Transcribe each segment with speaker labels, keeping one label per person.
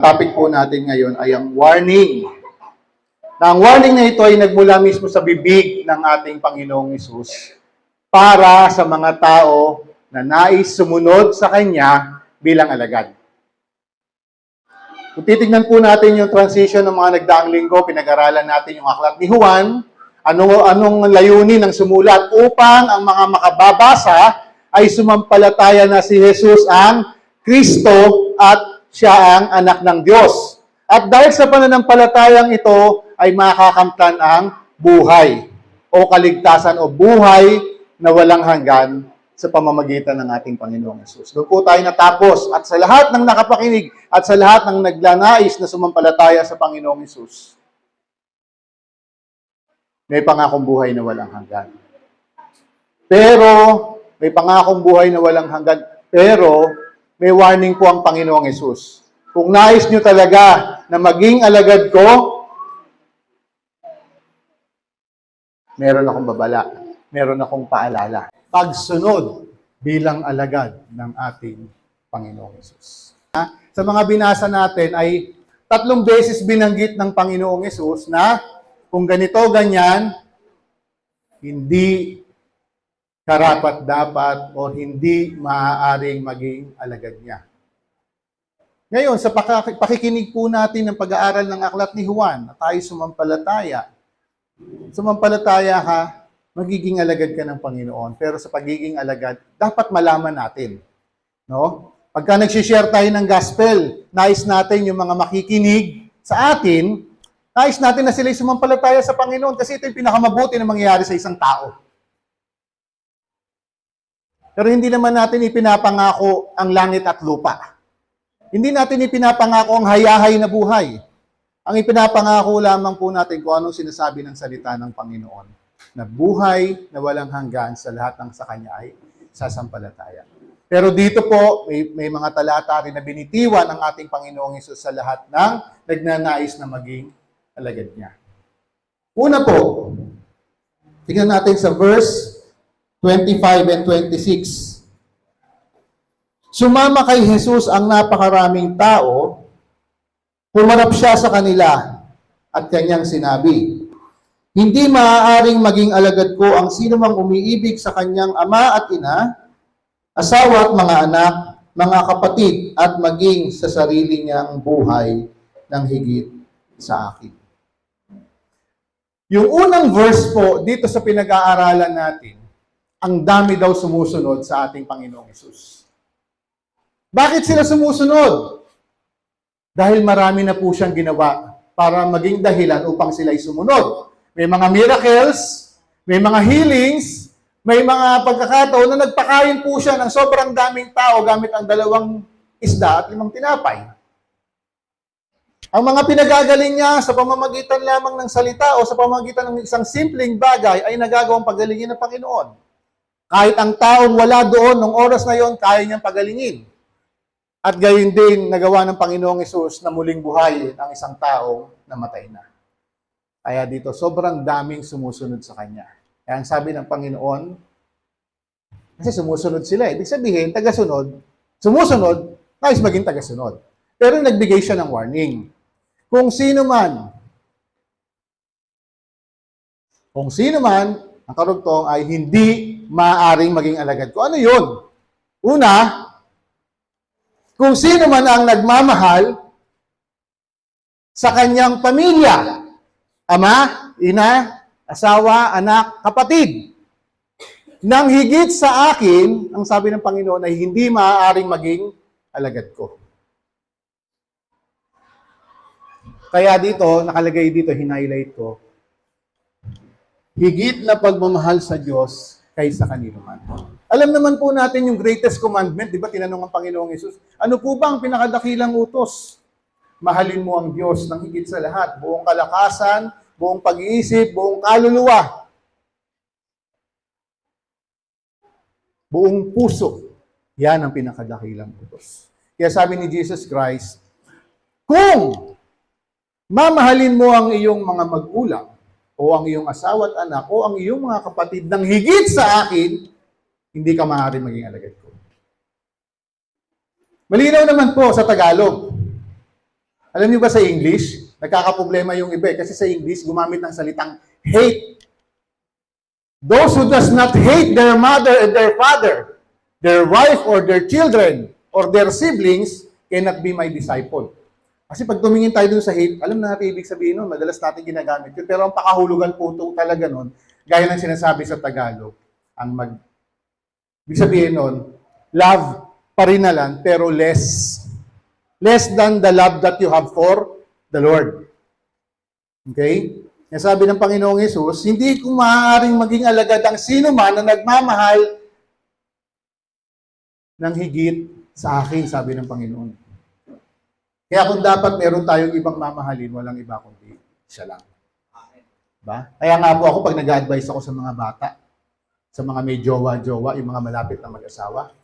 Speaker 1: Topic po natin ngayon ay ang warning. Na ang warning na ito ay nagmula mismo sa bibig ng ating Panginoong Hesus para sa mga tao na nais sumunod sa Kanya bilang alagad. Kung titignan po natin yung transition ng mga nagdaang linggo, pinag-aralan natin yung aklat ni Juan, anong layunin ng sumulat upang ang mga makababasa ay sumampalataya na si Jesus ang Kristo at siya ang anak ng Diyos. At dahil sa pananampalatayang ito ay makakamtan ang buhay o kaligtasan o buhay na walang hanggan sa pamamagitan ng ating Panginoong Hesus. Doon po tayo natapos at sa lahat ng nakapakinig at sa lahat ng naglanais na sumampalataya sa Panginoong Hesus, may pangakong buhay na walang hanggan. May pangakong buhay na walang hanggan, pero may warning po ang Panginoong Hesus. Kung nais nyo talaga na maging alagad ko, meron akong babala, meron akong paalala. Pagsunod bilang alagad ng ating Panginoong Hesus. Sa mga binasa natin ay 3 beses binanggit ng Panginoong Hesus na kung ganito, ganyan, hindi karapat-dapat o hindi maaaring maging alagad niya. Ngayon, sa pakikinig po natin ng pag-aaral ng aklat ni Juan, na tayo sumampalataya ka, magiging alagad ka ng Panginoon. Pero sa pagiging alagad, dapat malaman natin. No? Pagka nagsishare tayo ng gospel, nais natin yung mga makikinig sa atin, nais natin na sila'y sumampalataya sa Panginoon kasi ito yung pinakamabuti na mangyayari sa isang tao. Pero hindi naman natin ipinapangako ang langit at lupa. Hindi natin ipinapangako ang hayahay na buhay. Ang ipinapangako lamang po natin kung anong sinasabi ng salita ng Panginoon, na buhay na walang hanggan sa lahat ng sa Kanya ay sasampalataya. Pero dito po, may mga talata rin na binitiwan ng ating Panginoong Hesus sa lahat ng nagnanais na maging alagad niya. Una po, tingnan natin sa verse 25 and 26. Sumama kay Jesus ang napakaraming tao, humarap siya sa kanila at kanyang sinabi, hindi maaaring maging alagad ko ang sino mang umiibig sa kanyang ama at ina, asawa at mga anak, mga kapatid, at maging sa sarili niyang buhay ng higit sa akin. Yung unang verse po, dito sa pinag-aaralan natin, ang dami daw sumusunod sa ating Panginoong Hesus. Bakit sila sumusunod? Dahil marami na po siyang ginawa para maging dahilan upang sila'y sumunod. May mga miracles, may mga healings, may mga pagkakataon na nagpakain po siya ng sobrang daming tao gamit ang 2 isda at 5 tinapay. Ang mga pinagagaling niya sa pamamagitan lamang ng salita o sa pamamagitan ng isang simpleng bagay ay nagagawang pagalingin ng Panginoon. Kahit ang taong wala doon nung oras na yon, kaya niyang pagalingin. At gayon din, nagawa ng Panginoong Hesus na muling buhay ang isang tao na matay na. Kaya dito, sobrang daming sumusunod sa Kanya. Kaya ang sabi ng Panginoon, kasi sumusunod sila. Ibig sabihin, tagasunod, sumusunod, nais maging tagasunod. Pero nagbigay siya ng warning. Kung sino man, ang karugtong ay hindi maaaring maging alagad ko. Ano yun? Una, kung sino man ang nagmamahal sa kanyang pamilya, ama, ina, asawa, anak, kapatid, nang higit sa akin, ang sabi ng Panginoon ay hindi maaaring maging alagad ko. Kaya dito, nakalagay dito, hinighlight ko, higit na pagmamahal sa Diyos kaysa kanino man. Alam naman po natin yung greatest commandment, di ba? Tinanong ang Panginoong Hesus, ano po ba ang pinakadakilang utos? Mahalin mo ang Diyos ng higit sa lahat, buong kalakasan, buong pag-iisip, buong kaluluwa, buong puso. Yan ang pinakadakilang utos. Kaya sabi ni Jesus Christ, kung mamahalin mo ang iyong mga magulang, o ang iyong asawa at anak, o ang iyong mga kapatid ng higit sa akin, hindi ka maaaring maging alagad ko. Malinaw naman po sa Tagalog. Alam niyo ba sa English, nagkakaproblema yung iba kasi sa English, gumamit ng salitang hate. Those who does not hate their mother and their father, their wife or their children, or their siblings, cannot be my disciple. Kasi pag tumingin tayo dun sa hate, alam na natin ibig sabihin nun, madalas natin ginagamit yun. Pero ang pakahulugan po talaga nun, gaya ng sinasabi sa Tagalog, ibig sabihin nun, love pa rin na lang, pero less than the love that you have for the Lord. Okay? Kaya sabi ng Panginoong Hesus, hindi ko maaaring maging alagad ang sino man na nagmamahal ng higit sa akin, sabi ng Panginoon. Kaya kung dapat meron tayong ibang mamahalin, walang iba kundi siya lang. Ba? Kaya nga po ako, pag nag-a-advise ako sa mga bata, sa mga may jowa-jowa, yung mga malapit na mag-asawa,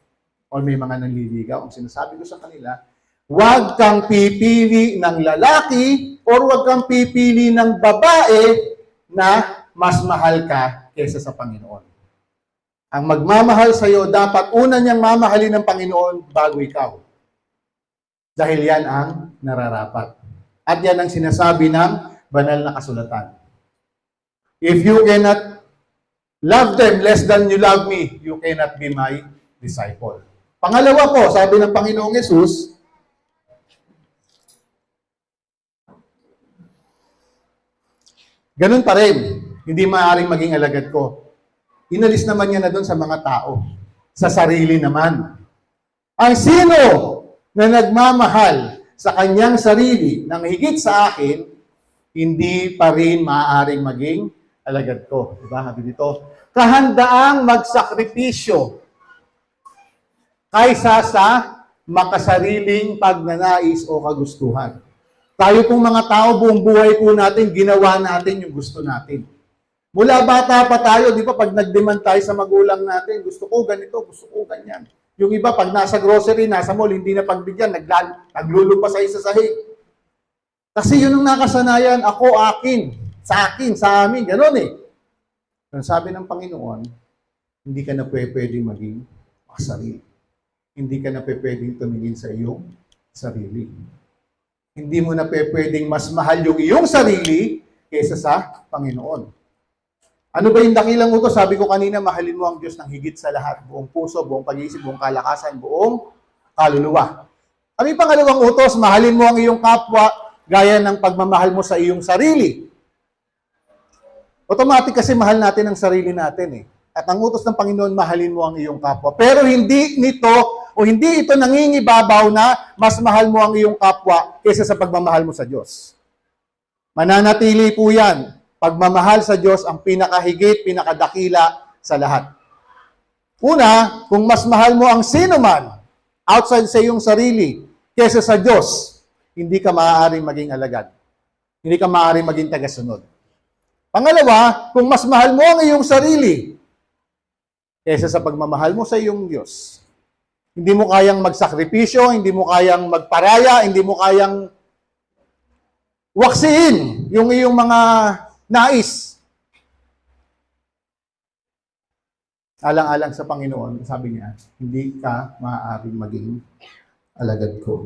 Speaker 1: o may mga nanliligaw, ang sinasabi ko sa kanila, huwag kang pipili ng lalaki or huwag kang pipili ng babae na mas mahal ka kaysa sa Panginoon. Ang magmamahal sa iyo, dapat una niyang mamahalin ng Panginoon bago ikaw. Dahil yan ang nararapat. At yan ang sinasabi ng banal na kasulatan. If you cannot love them less than you love me, you cannot be my disciple. Pangalawa po, sabi ng Panginoong Hesus, ganun pa rin, hindi maaaring maging alagad ko. Inalis naman niya na doon sa mga tao. Sa sarili naman. Ang sino na nagmamahal sa kanyang sarili nang higit sa akin, hindi pa rin maaaring maging alagad ko. Diba? Sabi dito, kahandaang magsakripisyo kaysa sa makasariling pagnanais o kagustuhan. Tayo pong mga tao, buong buhay po natin, ginawa natin yung gusto natin. Mula bata pa tayo, di ba, pag nag-demand tayo sa magulang natin, gusto ko ganito, gusto ko ganyan. Yung iba, pag nasa grocery, nasa mall, hindi na pagbigyan, naglulupa sa isa sahig. Kasi yun ang nakasanayan, ako, akin, sa amin, gano'n eh. Ang sabi ng Panginoon, hindi ka na pwedeng maging makasarili. Hindi ka na pwedeng tumingin sa iyong sarili. Hindi mo na pwedeng mas mahal yung iyong sarili kaysa sa Panginoon. Ano ba yung dakilang utos? Sabi ko kanina, mahalin mo ang Diyos ng higit sa lahat. Buong puso, buong pag-iisip, buong kalakasan, buong kaluluwa. Ano yung pangalawang utos? Mahalin mo ang iyong kapwa gaya ng pagmamahal mo sa iyong sarili. Automatic kasi mahal natin ang sarili natin eh. At ang utos ng Panginoon, mahalin mo ang iyong kapwa. Pero hindi ito nangingibabaw na mas mahal mo ang iyong kapwa kaysa sa pagmamahal mo sa Diyos. Mananatili po yan. Pagmamahal sa Diyos ang pinakahigit, pinakadakila sa lahat. Una, kung mas mahal mo ang sino man outside sa iyong sarili kaysa sa Diyos, hindi ka maaaring maging alagad. Hindi ka maaaring maging tagasunod. Pangalawa, kung mas mahal mo ang iyong sarili kaysa sa pagmamahal mo sa iyong Diyos, hindi mo kayang magsakripisyo, hindi mo kayang magparaya, hindi mo kayang waksiin yung iyong mga nais. Alang-alang sa Panginoon, sabi niya, hindi ka maaaring maging alagad ko.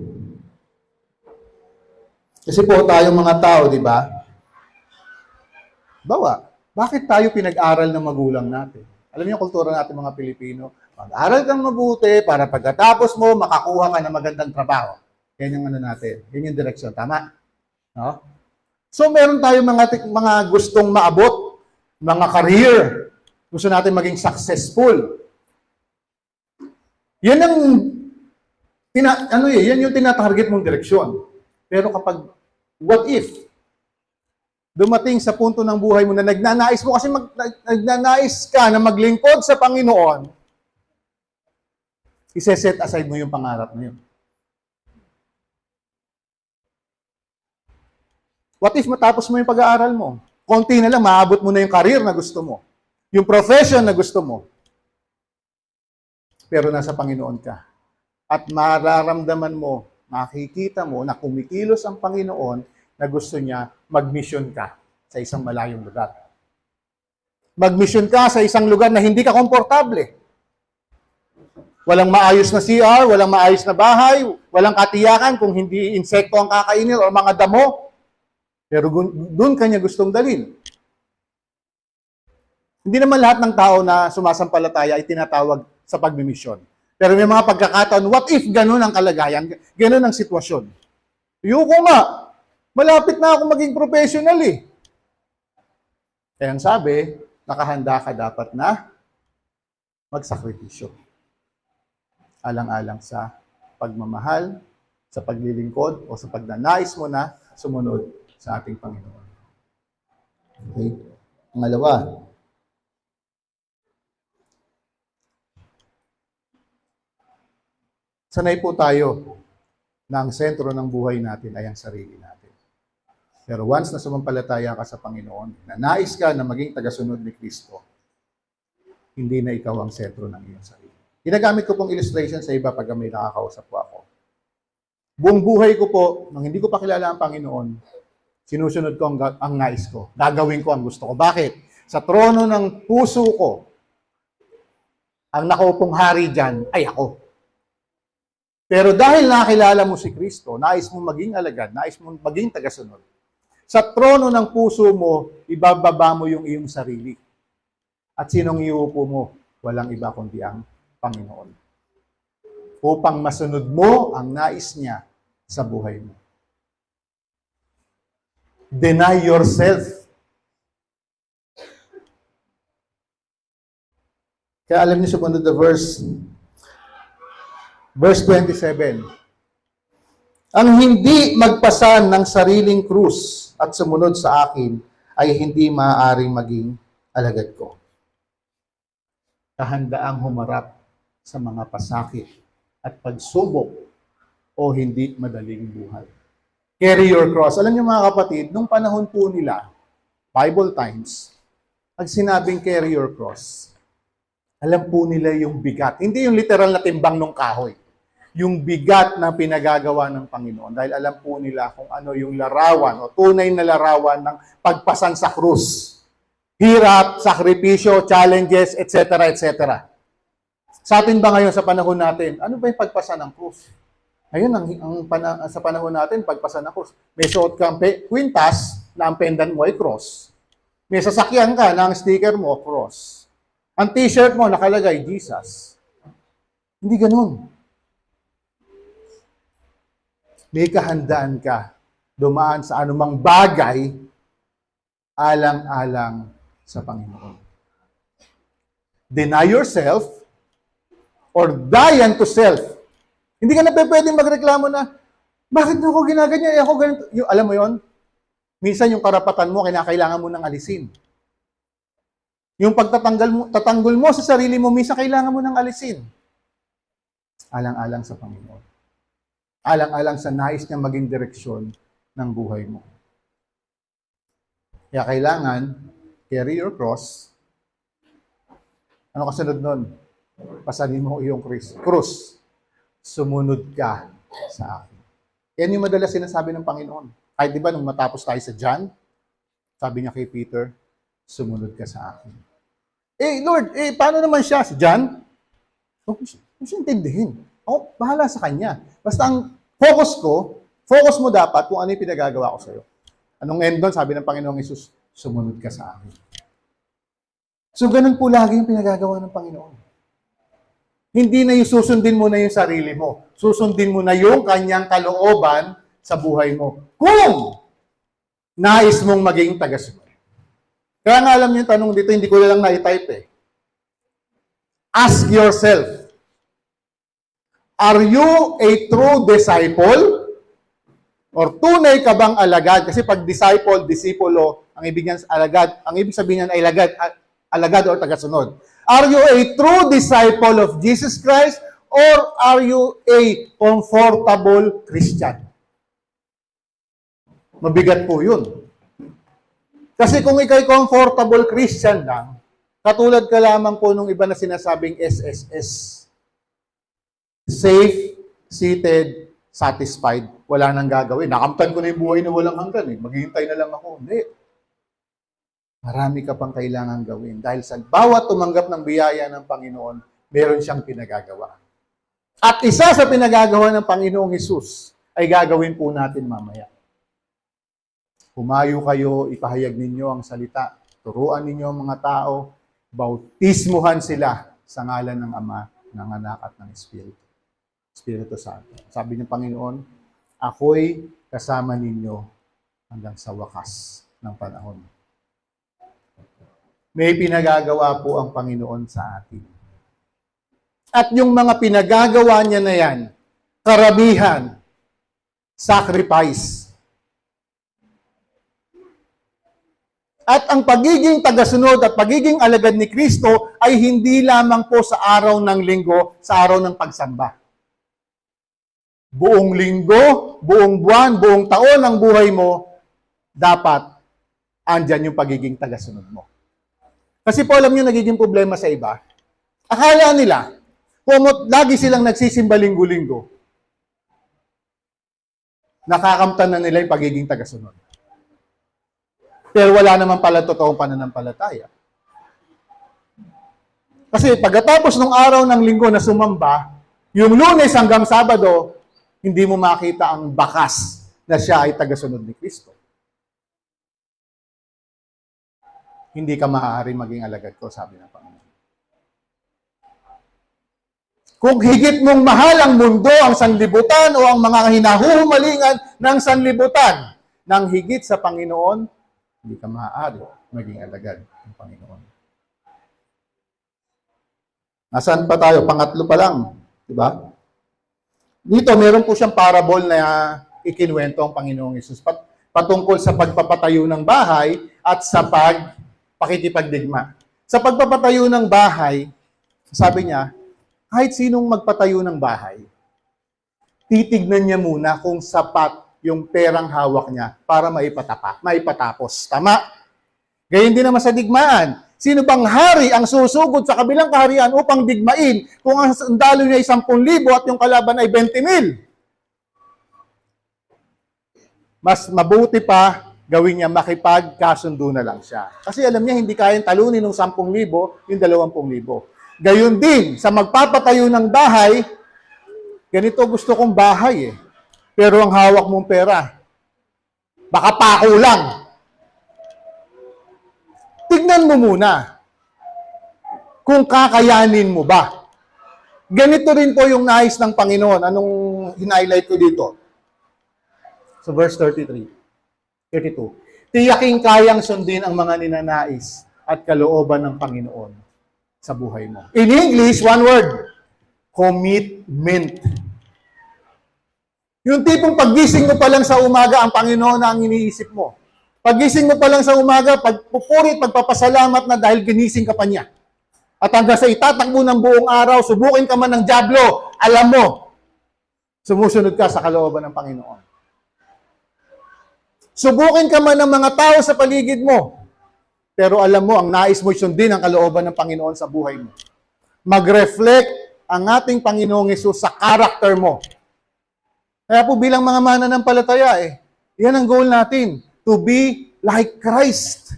Speaker 1: Kasi po tayong mga tao, di ba? Bakit tayo pinag-aral ng magulang natin? Alam niyo, kultura natin mga Pilipino, mag-aral kang mabuti para pagkatapos mo, makakuha ka ng magandang trabaho. Yan yung ano natin. Yan yung direksyon. Tama? No? So, meron tayong mga gustong maabot, mga career. Gusto natin maging successful. Yan yan yung tinatarget mong direksyon. Pero kapag, what if, dumating sa punto ng buhay mo na nagnanais mo, kasi nagnanais ka na maglingkod sa Panginoon, ise-set aside mo yung pangarap na yun. What if matapos mo yung pag-aaral mo? Konti na lang, maabot mo na yung career na gusto mo. Yung profession na gusto mo. Pero nasa Panginoon ka. At mararamdaman mo, makikita mo na kumikilos ang Panginoon na gusto niya mag-mission ka sa isang malayong lugar. Mag-mission ka sa isang lugar na hindi ka komportable. Walang maayos na CR, walang maayos na bahay, walang katiyakan kung hindi insekto ang kakainin o mga damo. Pero doon kanya gustong dalhin. Hindi naman lahat ng tao na sumasampalataya ay tinatawag sa pagmimisyon. Pero may mga pagkakataon, what if ganun ang kalagayan, ganun ang sitwasyon? Ayoko nga, malapit na ako maging professional eh. Kaya ang sabi, nakahanda ka dapat na magsakripisyo. Alang-alang sa pagmamahal, sa paglilingkod, o sa pagnanais mo na sumunod sa ating Panginoon. Okay? Pangalawa, sanay po tayo na ang sentro ng buhay natin ay ang sarili natin. Pero once na sumampalataya ka sa Panginoon, na nais ka na maging tagasunod ni Kristo, hindi na ikaw ang sentro ng iyong sarili. Ginagamit ko pong illustration sa iba pag may nakakausap po ako. Buong buhay ko po, nang hindi ko pa kilala ang Panginoon, sinusunod ko ang nais ko. Gagawin ko ang gusto ko. Bakit? Sa trono ng puso ko, ang nakaupong hari dyan ay ako. Pero dahil nakilala mo si Kristo, nais mong maging alagad, nais mong maging tagasunod, sa trono ng puso mo, ibababa mo yung iyong sarili. At sinong iuupo mo? Walang iba kundi ang Panginoon. Upang masunod mo ang nais niya sa buhay mo. Deny yourself. Kaya alam niyo sumunod na verse 27. Ang hindi magpasan ng sariling krus at sumunod sa akin ay hindi maaaring maging alagad ko. Kahandaang humarap sa mga pasakit at pagsubok o hindi madaling buhay. Carry your cross. Alam niyo mga kapatid, nung panahon po nila, Bible times, pag sinabing carry your cross, alam po nila yung bigat. Hindi yung literal na timbang ng kahoy. Yung bigat na pinagagawa ng Panginoon. Dahil alam po nila kung ano yung larawan o tunay na larawan ng pagpasan sa krus. Hirap, sakripisyo, challenges, etc., etc. Sa atin ba ngayon sa panahon natin, ano ba yung pagpasan ng krus? Ngayon, sa panahon natin, pagpasan ng krus. May suot kang kwintas na ang pendant mo ay cross. May sasakyan ka na ang sticker mo, cross. Ang t-shirt mo nakalagay, Jesus. Hindi ganun. May kahandaan ka dumaan sa anumang bagay alang-alang sa Panginoon. Deny yourself or die unto self. Hindi ka na pwedeng magreklamo na, bakit mo ako ginaganyan? Ako ganito. Alam mo yon? Minsan yung karapatan mo, kailangan mo nang alisin. Yung tatanggol mo sa sarili mo, minsan kailangan mo nang alisin. Alang-alang sa Panginoon. Alang-alang sa nais niya maging direksyon ng buhay mo. Kaya kailangan, carry your cross. Ano kasunod nun? Pasanin mo iyong krus. Sumunod ka sa akin. Yan yung madalas sinasabi ng Panginoon. Kahit di ba nung matapos tayo sa John, sabi niya kay Peter, sumunod ka sa akin. Lord, paano naman siya? Si John? Huwag siya intindihin. Ako, bahala sa kanya. Basta ang focus mo dapat kung ano yung pinagagawa ko sa'yo. Anong end doon? Sabi ng Panginoong Hesus, sumunod ka sa akin. So, ganun po lagi yung pinagagawa ng Panginoon. Hindi na yung susundin mo na yung sarili mo. Susundin mo na yung kanyang kalooban sa buhay mo. Kung nais mong maging tagasunod. Kaya nga alam niyo yung tanong dito, hindi ko na lang na-type eh. Ask yourself, are you a true disciple? Or tunay ka bang alagad? Kasi pag disciple, disipulo, ang ibig sabihin niyan ay alagad o tagasunod. Are you a true disciple of Jesus Christ or are you a comfortable Christian? Mabigat po yun. Kasi kung ikaw'y comfortable Christian lang, katulad ka lamang po nung iba na sinasabing SSS. Safe, seated, satisfied, wala nang gagawin. Nakamtan ko na yung buhay na walang hanggan. Maghihintay na lang ako. Hindi. Marami ka pang kailangan gawin. Dahil sa bawat tumanggap ng biyaya ng Panginoon, meron siyang pinagagawa. At isa sa pinagagawa ng Panginoong Hesus ay gagawin po natin mamaya. Humayo kayo, ipahayag ninyo ang salita, turuan ninyo ang mga tao, bautismuhan sila sa ngalan ng Ama, ng Anak at ng Espiritu. Espiritu Santo. Sabi ng Panginoon, ako'y kasama ninyo hanggang sa wakas ng panahon. May pinagagawa po ang Panginoon sa atin. At yung mga pinagagawa niya na yan, karabihan, sacrifice. At ang pagiging tagasunod at pagiging alagad ni Kristo ay hindi lamang po sa araw ng linggo, sa araw ng pagsamba. Buong linggo, buong buwan, buong taon ng buhay mo, dapat andyan yung pagiging tagasunod mo. Kasi po alam nyo, nagiging problema sa iba. Akala nila, kung lagi silang nagsisimba linggo-linggo, nakakamtan na nila yung pagiging tagasunod. Pero wala naman pala totoong pananampalataya. Kasi pagkatapos ng araw ng linggo na sumamba, yung Lunes hanggang Sabado, hindi mo makita ang bakas na siya ay tagasunod ni Kristo. Hindi ka maaari maging alagad ko, sabi ng Panginoon. Kung higit mong mahal ang mundo, ang sanlibutan, o ang mga hinahuhumalingan ng sanlibutan, nang higit sa Panginoon, hindi ka maaari maging alagad ng Panginoon. Nasaan pa tayo? Pangatlo pa lang. Diba? Dito, meron po siyang parable na ikinuwento ang Panginoong Hesus patungkol sa pagpapatayo ng bahay at sa pakikipagdigma. Sa pagpapatayo ng bahay, sabi niya, kahit sinong magpatayo ng bahay, titignan niya muna kung sapat yung perang hawak niya para maipatapos. Tama? Gayun din naman sa digmaan. Sino bang hari ang susugod sa kabilang kaharian upang digmain kung ang sundalo niya ay 10,000 at yung kalaban ay 20,000? Mas mabuti pa gawin niya makipagkasundo na lang siya. Kasi alam niya hindi kayang talunin ng 10,000 yung 20,000. Gayon din, sa magpapatayo ng bahay, ganito gusto kong bahay eh. Pero ang hawak mong pera, baka pako lang. Tignan mo muna kung kakayanin mo ba. Ganito rin po yung nais ng Panginoon. Anong hinighlight ko dito? So verse 32. Tiyaking kayang sundin ang mga ninanais at kalooban ng Panginoon sa buhay mo. In English, one word, commitment. Yung tipong paggising mo pa lang sa umaga, ang Panginoon na ang iniisip mo. Paggising mo pa lang sa umaga, pagpupurit, pagpapasalamat na dahil ginising ka pa niya. At hanggang sa itatakbo ng buong araw, subukin ka man ng dyablo, alam mo, sumusunod ka sa kalooban ng Panginoon. Subukin ka man ng mga tao sa paligid mo, pero alam mo, ang nais mo sundin ang kalooban ng Panginoon sa buhay mo. Mag-reflect ang ating Panginoong Hesus sa karakter mo. Kaya po bilang mga mananampalataya, yan ang goal natin, to be like Christ.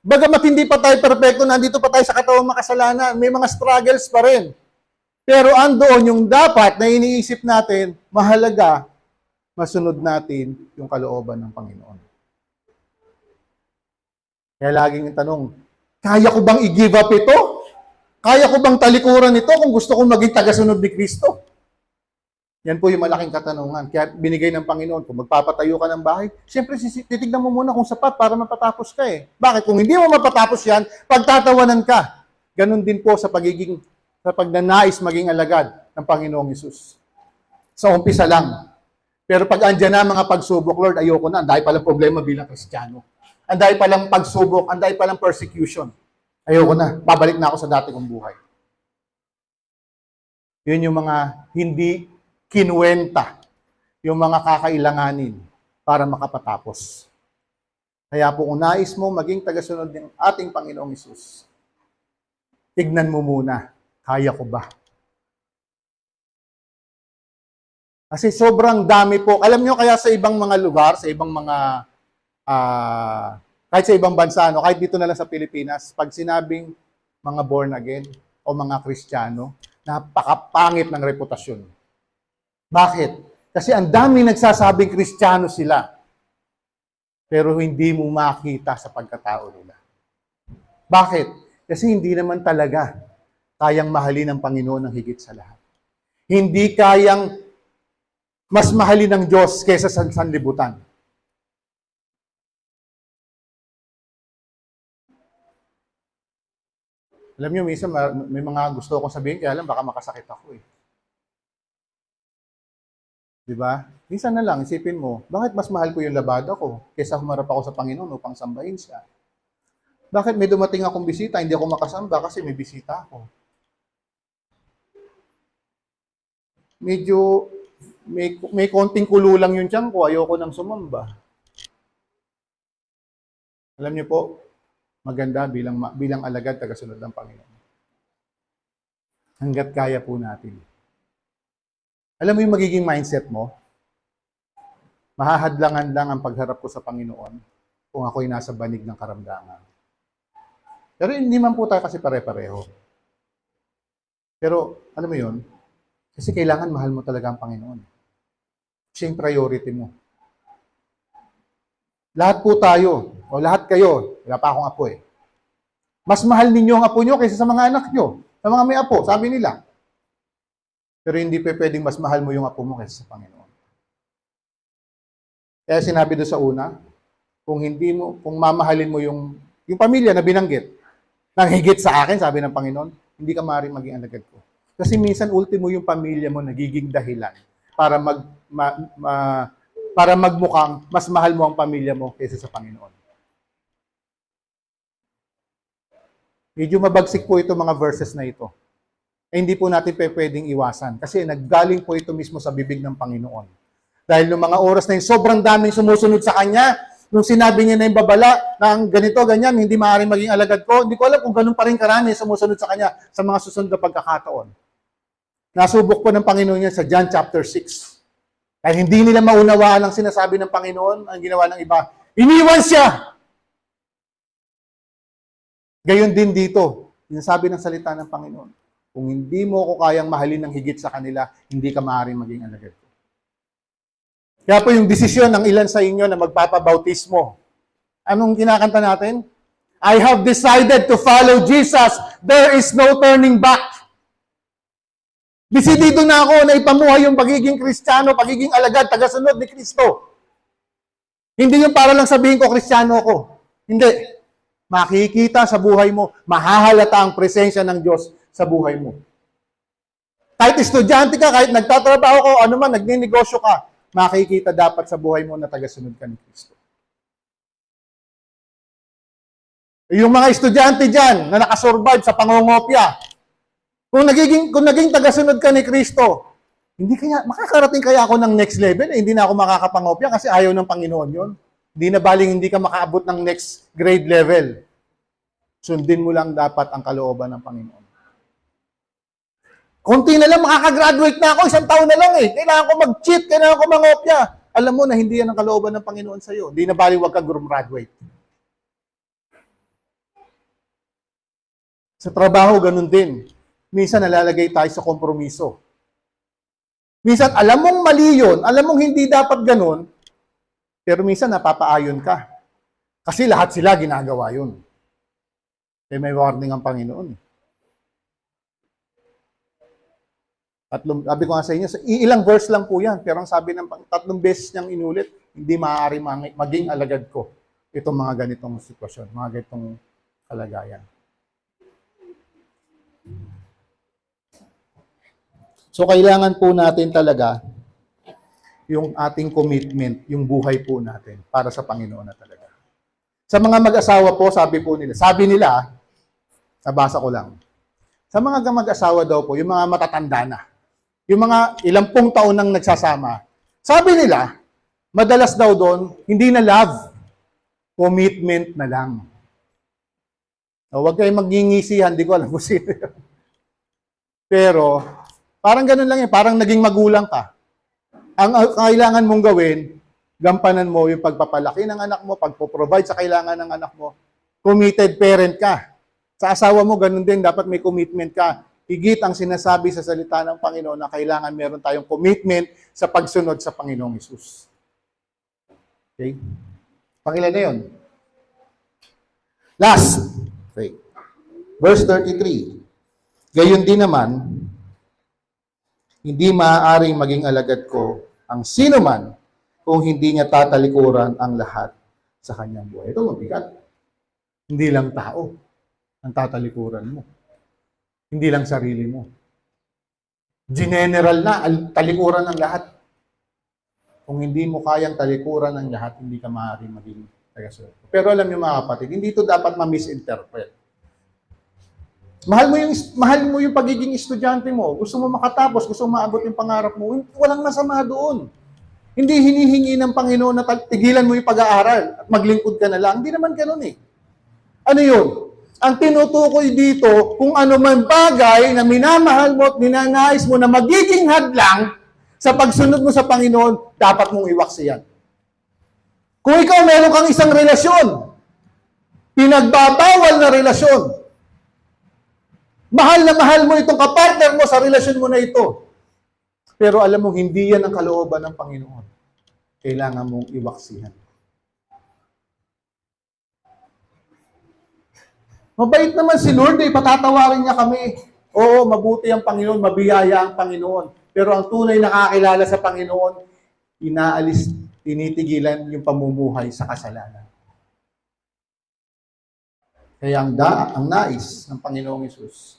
Speaker 1: Bagamat hindi pa tayo perfecto, nandito pa tayo sa katawang makasalanan, may mga struggles pa rin. Pero andoon yung dapat na iniisip natin, mahalaga, masunod natin yung kalooban ng Panginoon. Kaya laging yung tanong, kaya ko bang i-give up ito? Kaya ko bang talikuran ito kung gusto kong maging tagasunod ni Kristo? Yan po yung malaking katanungan. Kaya binigay ng Panginoon, kung magpapatayo ka ng bahay, siyempre titignan mo muna kung sapat para mapatapos ka eh. Bakit? Kung hindi mo mapatapos yan, pagtatawanan ka. Ganon din po sa pagnanais maging alagad ng Panginoong Hesus. Sa umpisa lang. Pero pag andyan na mga pagsubok, Lord, ayoko na. Ang dahil palang problema bilang Kristiyano. Ang dahil palang pagsubok, ang dahil palang persecution. Ayoko na. Babalik na ako sa dati kong buhay. Yun yung mga hindi kinuwenta, yung mga kakailanganin para makapatapos. Kaya po kung nais mo maging tagasunod ng ating Panginoong Hesus, tignan mo muna, kaya ko ba? Kasi sobrang dami po. Alam nyo kaya sa ibang mga lugar, sa ibang mga, kahit sa ibang bansa, kahit dito na lang sa Pilipinas, pag sinabing mga born again o mga Kristiyano, Napakapangit ng reputasyon. Bakit? Kasi ang dami nagsasabing Kristiyano sila, pero hindi mo makita sa pagkatao nila. Bakit? Kasi hindi naman talaga kayang mahalin ng Panginoon ng higit sa lahat. Hindi kayang mas mahalin ng Diyos kaysa sa sanlibutan. Alam niyo, minsan may mga gusto akong sabihin, kaya lang baka makasakit ako eh. Diba? Minsan na lang, isipin mo, bakit mas mahal ko yung labada ko kaysa humarap ako sa Panginoon upang sambahin siya? Bakit may dumating akong bisita, hindi ako makasamba kasi may bisita ako? Medyo, may konting kulo lang yung tiyan ko, ayoko nang sumamba. Alam niyo po, maganda bilang alagad tagasunod ng Panginoon. Hanggat kaya po natin. Alam mo yung magiging mindset mo? Mahahadlangan lang ang pagharap ko sa Panginoon kung ako'y nasa banig ng karamdaman. Pero hindi man po tayo kasi pare-pareho. Pero, alam mo yun, kasi kailangan mahal mo talaga ang Panginoon. Siya yung priority mo. Lahat po tayo, o lahat kayo, wala pa akong apo eh. Mas mahal ninyo ang apo nyo kaysa sa mga anak nyo. Sa mga may apo, sabi nila. Pero hindi pwedeng mas mahal mo yung apo mo kaysa sa Panginoon. Kaya sinabi doon sa una, kung mamahalin mo yung pamilya na binanggit, nang higit sa akin, sabi ng Panginoon, hindi ka maaaring maging alagad ko. Kasi minsan, ultimo yung pamilya mo nagiging dahilan para para magmukhang mas mahal mo ang pamilya mo kaysa sa Panginoon. Medyo mabagsik po ito mga verses na ito. Eh, hindi po natin pwedeng iwasan kasi naggaling po ito mismo sa bibig ng Panginoon. Dahil noong mga oras na yun, sobrang daming sumusunod sa Kanya. Nung sinabi niya na yung babala ng ganito, ganyan, hindi maaaring maging alagad ko, hindi ko alam kung ganun pa rin karami sumusunod sa Kanya sa mga susunod na pagkakataon. Nasubok po ng Panginoon niya sa John chapter 6. Dahil hindi nila maunawaan ang sinasabi ng Panginoon, ang ginawa ng iba. Iniwan siya! Gayon din dito, sinasabi ng salita ng Panginoon. Kung hindi mo ako kayang mahalin ng higit sa kanila, hindi ka maaaring maging alagad ko. Kaya po yung desisyon ng ilan sa inyo na magpapabautismo. Anong kinakanta natin? I have decided to follow Jesus. There is no turning back. Desidido na ako na ipamuhay yung pagiging Kristiyano, pagiging alagad, tagasunod ni Kristo. Hindi yung para lang sabihin ko, Kristiyano ako. Hindi. Makikita sa buhay mo, mahahalata ang presensya ng Diyos sa buhay mo. Kahit estudyante ka, kahit nagtatrabaho ko, ano man, nagninegosyo ka, makikita dapat sa buhay mo na tagasunod ka ni Kristo. Yung mga estudyante dyan na nakasurvive sa pangongopya, kung naging tagasunod ka ni Kristo, hindi kaya, makakarating kaya ako ng next level, hindi na ako makakapangopya kasi ayaw ng Panginoon yun. Hindi na baling hindi ka makaabot ng next grade level. Sundin mo lang dapat ang kalooban ng Panginoon. Konti na lang, makakagraduate na ako, 1 taon na lang eh. Kailangan ko mag-cheat, kailangan ko mangopya. Alam mo na hindi yan ang kalooban ng Panginoon sa'yo. Hindi na bali wag ka graduate. Sa trabaho, ganun din. Minsan nalalagay tayo sa kompromiso. Minsan, alam mong mali yun, alam mong hindi dapat ganun, pero minsan napapaayon ka. Kasi lahat sila ginagawa yun. Kaya may warning ang Panginoon. Sabi ko nga sa inyo, ilang verse lang po yan, pero ang sabi ng 3 beses niyang inulit, hindi maaari maging alagad ko itong mga ganitong sitwasyon, mga ganitong kalagayan. So, kailangan po natin talaga yung ating commitment, yung buhay po natin para sa Panginoon na talaga. Sa mga mag-asawa po, sabi nila, nabasa ko lang, sa mga mag-asawa daw po, yung mga matatanda na, yung mga ilang taon nang nagsasama, sabi nila, madalas daw doon, hindi na love, commitment na lang. So, huwag kayong magngingisihan, di ko alam kung sino yun. Pero, parang ganun lang parang naging magulang ka. Ang kailangan mong gawin, gampanan mo yung pagpapalaki ng anak mo, pagpo-provide sa kailangan ng anak mo. Committed parent ka. Sa asawa mo, ganun din, dapat may commitment ka. higit ang sinasabi sa salita ng Panginoon na kailangan meron tayong commitment sa pagsunod sa Panginoong Hesus. Okay? Pangilan na yun. Last. Okay. Verse 33. Gayon din naman, hindi maaaring maging alagad ko ang sino man kung hindi niya tatalikuran ang lahat sa kanyang buhay. Ito mabigat. Hindi lang tao ang tatalikuran mo. Hindi lang sarili mo. General na, talikuran ng lahat. Kung hindi mo kayang talikuran ng lahat, hindi ka maaaring maging taga-sulat. Pero alam niyo mga kapatid, hindi ito dapat ma-misinterpret. Mahal mo yung pagiging estudyante mo. Gusto mo makatapos, gusto mo maabot yung pangarap mo. Walang masama doon. Hindi hinihingi ng Panginoon na tigilan mo yung pag-aaral at maglingkod ka na lang. Hindi naman ganun eh. Ano yun? Ang tinutukoy dito, kung ano man bagay na minamahal mo at ninanais mo na magiging hadlang sa pagsunod mo sa Panginoon, dapat mong iwaksi yan. Kung ikaw meron kang isang relasyon, pinagbabawal na relasyon, mahal na mahal mo itong kapartner mo sa relasyon mo na ito, pero alam mo, hindi yan ang kalooban ng Panginoon. Kailangan mong iwaksihan. Mabait naman si Lord, patatawarin niya kami. Oo, mabuti ang Panginoon, mabiyaya ang Panginoon. Pero ang tunay na nakakilala sa Panginoon, inaalis, tinitigilan yung pamumuhay sa kasalanan. Kaya ang nais ng Panginoong Hesus,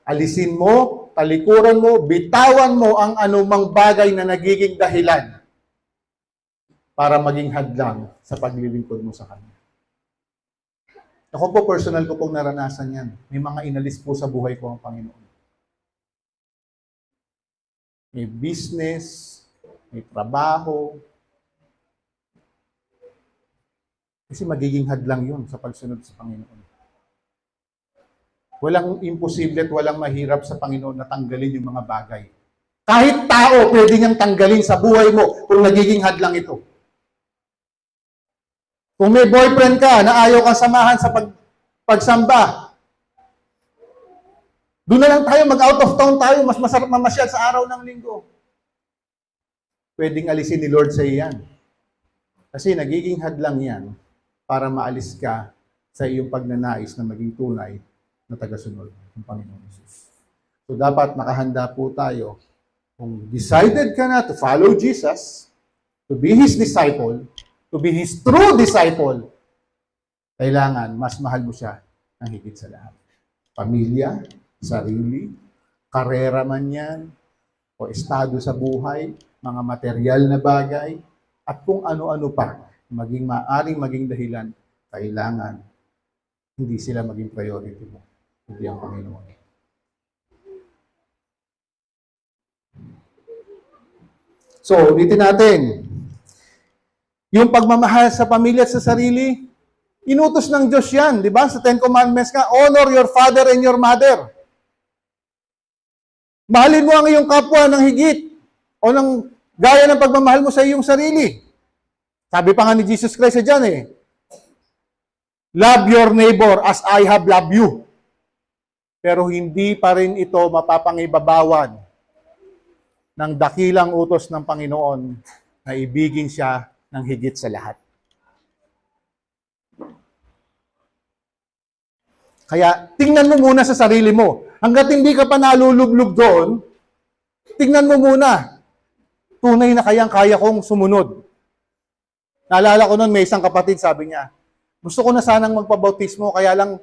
Speaker 1: alisin mo, talikuran mo, bitawan mo ang anumang bagay na nagiging dahilan para maging hadlang sa paglilingkod mo sa Kanya. Ako po, personal ko pong naranasan yan. May mga inalis po sa buhay ko ang Panginoon. May business, may trabaho. Kasi magiging hadlang yun sa pagsunod sa Panginoon. Walang imposible at walang mahirap sa Panginoon na tanggalin yung mga bagay. Kahit tao, pwede niyang tanggalin sa buhay mo kung nagiging hadlang ito. Kung may boyfriend ka na ayaw kang samahan sa pagsamba, doon na lang tayo, mag-out of town tayo, mas masarap mamasyal sa araw ng linggo. Pwedeng alisin ni Lord sa iyan. Kasi nagiging hadlang yan para maalis ka sa iyong pagnanais na maging tunay na tagasunod ng Panginoon Jesus. So dapat nakahanda po tayo. Kung decided ka na to follow Jesus, to be His disciple, to be His true disciple, kailangan mas mahal mo siya ng higit sa lahat. Pamilya, sarili, karera man yan, o estado sa buhay, mga material na bagay, at kung ano-ano pa, maaring maging dahilan, kailangan hindi sila maging priority mo, hindi ang Panginoon. So, ulitin natin. Yung pagmamahal sa pamilya at sa sarili, inutos ng Diyos yan, di ba? Sa Ten Commandments ka, honor your father and your mother. Mahalin mo ang iyong kapwa ng higit o ng gaya ng pagmamahal mo sa iyong sarili. Sabi pa nga ni Jesus Christ dyan love your neighbor as I have loved you. Pero hindi pa rin ito mapapangibabawan ng dakilang utos ng Panginoon na ibigin siya ng higit sa lahat. Kaya, tingnan mo muna sa sarili mo. Hanggat hindi ka pa nalulublog doon, tingnan mo muna. Tunay na kaya kong sumunod. Naalala ko noon, may isang kapatid, sabi niya, gusto ko na sanang magpabautismo, kaya lang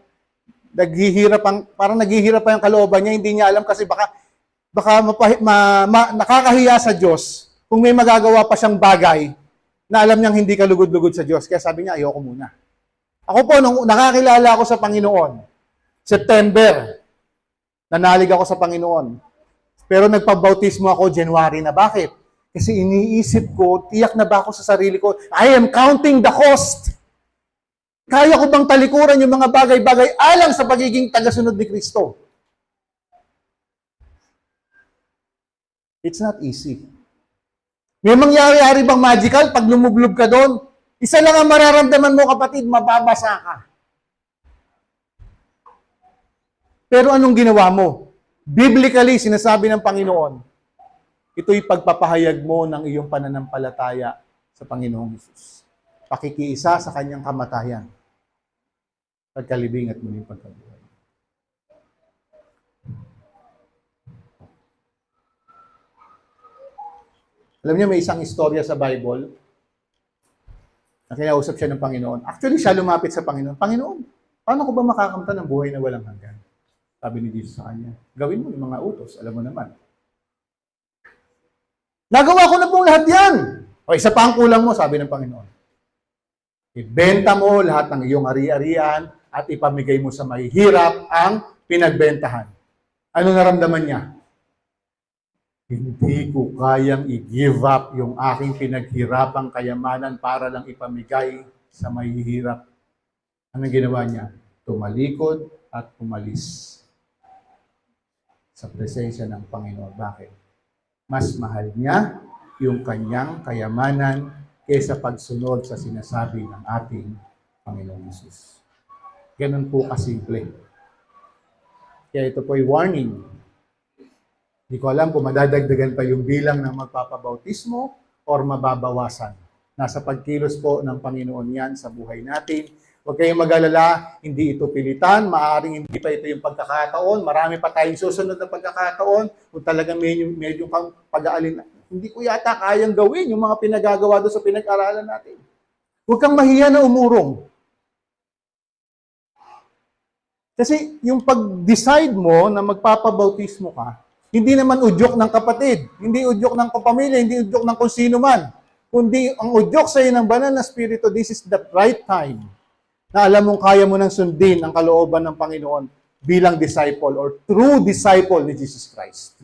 Speaker 1: parang naghihirap pa yung kalooban niya, hindi niya alam kasi baka nakakahiya sa Diyos kung may magagawa pa siyang bagay na alam niyang hindi ka lugod-lugod sa Diyos. Kaya sabi niya, ayoko muna. Ako po, nung nakakilala ako sa Panginoon, September, nanalig ako sa Panginoon. Pero nagpabautismo ako January na. Bakit? Kasi iniisip ko, tiyak na ba ako sa sarili ko, I am counting the cost. Kaya ko bang talikuran yung mga bagay-bagay alang sa pagiging tagasunod ni Kristo? It's not easy. May mangyari-ari bang magical pag lumublob ka doon? Isa lang ang mararamdaman mo, kapatid, mababasa ka. Pero anong ginawa mo? Biblically, sinasabi ng Panginoon, ito'y pagpapahayag mo ng iyong pananampalataya sa Panginoong Hesus. Pakikiisa sa kanyang kamatayan, pagkalibing at muling pagkabuhay. Alam niyo, may isang istorya sa Bible na kinausap siya ng Panginoon. Actually, siya lumapit sa Panginoon. Panginoon, paano ko ba makakamtan ng buhay na walang hanggan? Sabi ni Jesus sa kanya, gawin mo yung mga utos, alam mo naman. Nagawa ko na pong lahat yan. O isa pa ang kulang mo, sabi ng Panginoon. Ibenta mo lahat ng iyong ari-arian at ipamigay mo sa mahihirap ang pinagbentahan. Ano naramdaman niya? Hindi ko kayang i-give up yung aking pinaghirapang kayamanan para lang ipamigay sa mahihirap. Anong ginawa niya? Tumalikod at umalis sa presensya ng Panginoon. Bakit? Mas mahal niya yung kanyang kayamanan kaysa pagsunod sa sinasabi ng ating Panginoong Hesus. Ganun po kasimple. Kaya ito po ay warning. Hindi ko alam kung madadagdagan pa yung bilang ng magpapabautismo or mababawasan. Nasa pagkilos po ng Panginoon yan sa buhay natin. Huwag kayong mag-alala, hindi ito pilitan, maaaring hindi pa ito yung pagkakataon, marami pa tayong susunod na pagkakataon, kung talagang medyo pang pag-aalin, hindi ko yata kayang gawin yung mga pinagagawa doon sa pinag-aralan natin. Huwag kang mahiya na umurong. Kasi yung pag-decide mo na magpapabautismo ka, hindi naman udyok ng kapatid, hindi udyok ng kapamilya, hindi udyok ng kung sino man. Kundi ang udyok sa iyo ng banal na Espiritu, this is the right time na alam mong kaya mo nang sundin ang kalooban ng Panginoon bilang disciple or true disciple ni Jesus Christ.